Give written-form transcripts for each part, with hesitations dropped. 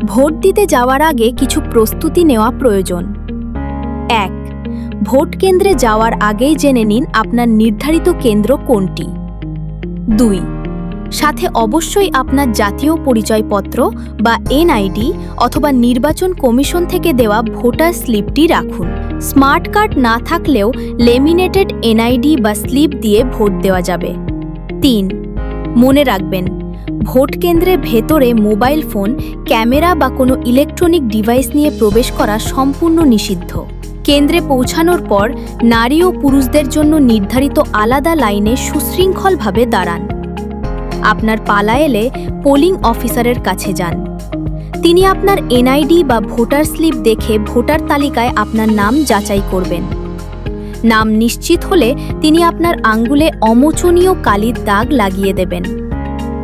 Vote দিতে যাওয়ার আগে কিছু প্রস্তুতি নেওয়া প্রয়োজন। ১. ভোট কেন্দ্রে যাওয়ার আগেই জেনে নিন আপনার নির্ধারিত কেন্দ্র কোনটি। ২. সাথে অবশ্যই আপনার জাতীয় পরিচয়পত্র বা এনআইডি অথবা নির্বাচন কমিশন থেকে দেওয়া ভোটার স্লিপটি রাখুন। স্মার্ট কার্ড না থাকলেও লেমিনেটেড এনআইডি বা স্লিপ দিয়ে ভোট দেওয়া যাবে। ৩. মনে রাখবেন, ভোট কেন্দ্রের ভেতরে মোবাইল ফোন, ক্যামেরা বা কোনো ইলেকট্রনিক ডিভাইস নিয়ে প্রবেশ করা সম্পূর্ণ নিষিদ্ধ। কেন্দ্রে পৌঁছানোর পর নারী ও পুরুষদের জন্য নির্ধারিত আলাদা লাইনে সুশৃঙ্খলভাবে দাঁড়ান। আপনার পালা এলে পোলিং অফিসারের কাছে যান। তিনি আপনার এনআইডি বা ভোটার স্লিপ দেখে ভোটার তালিকায় আপনার নাম যাচাই করবেন। নাম নিশ্চিত হলে তিনি আপনার আঙ্গুলে অমোচনীয় কালির দাগ লাগিয়ে দেবেন।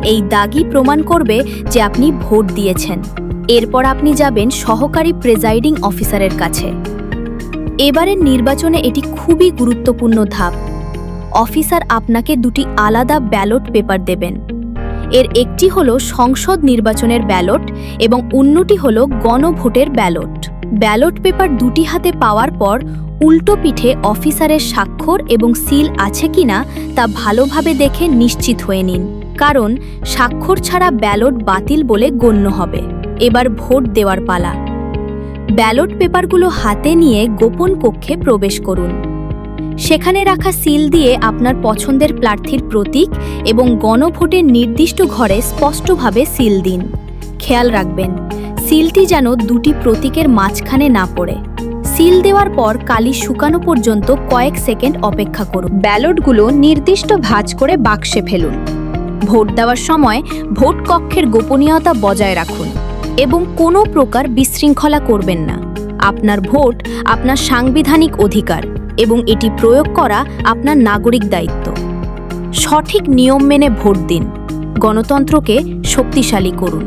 এই দাগই প্রমাণ করবে যে আপনি ভোট দিয়েছেন। এরপর আপনি যাবেন সহকারী প্রেজাইডিং অফিসারের কাছে। এবারের নির্বাচনে এটি খুবই গুরুত্বপূর্ণ ধাপ। অফিসার আপনাকে দুটি আলাদা ব্যালট পেপার দেবেন। এর একটি হলো সংসদ নির্বাচনের ব্যালট এবং অন্যটি হলো গণভোটের ব্যালট। ব্যালট পেপার দুটি হাতে পাওয়ার পর উল্টো পিঠে অফিসারের স্বাক্ষর এবং সিল আছে কিনা তা ভালোভাবে দেখে নিশ্চিত হয়ে নিন, কারণ স্বাক্ষর ছাড়া ব্যালট বাতিল বলে গণ্য হবে। এবার ভোট দেওয়ার পালা। ব্যালট পেপারগুলো হাতে নিয়ে গোপন কক্ষে প্রবেশ করুন। সেখানে রাখা সিল দিয়ে আপনার পছন্দের প্রার্থীর প্রতীক এবং গণভোটের নির্দিষ্ট ঘরে স্পষ্টভাবে সিল দিন। খেয়াল রাখবেন, সিলটি যেন দুটি প্রতীকের মাঝখানে না পড়ে। সিল দেওয়ার পর কালি শুকানো পর্যন্ত কয়েক সেকেন্ড অপেক্ষা করুন। ব্যালটগুলো নির্দিষ্ট ভাঁজ করে বাক্সে ফেলুন। ভোট দেওয়ার সময় ভোট কক্ষের গোপনীয়তা বজায় রাখুন এবং কোনো প্রকার বিশৃঙ্খলা করবেন না। আপনার ভোট আপনার সাংবিধানিক অধিকার এবং এটি প্রয়োগ করা আপনার নাগরিক দায়িত্ব। সঠিক নিয়ম মেনে ভোট দিন। গণতন্ত্রকে শক্তিশালী করুন।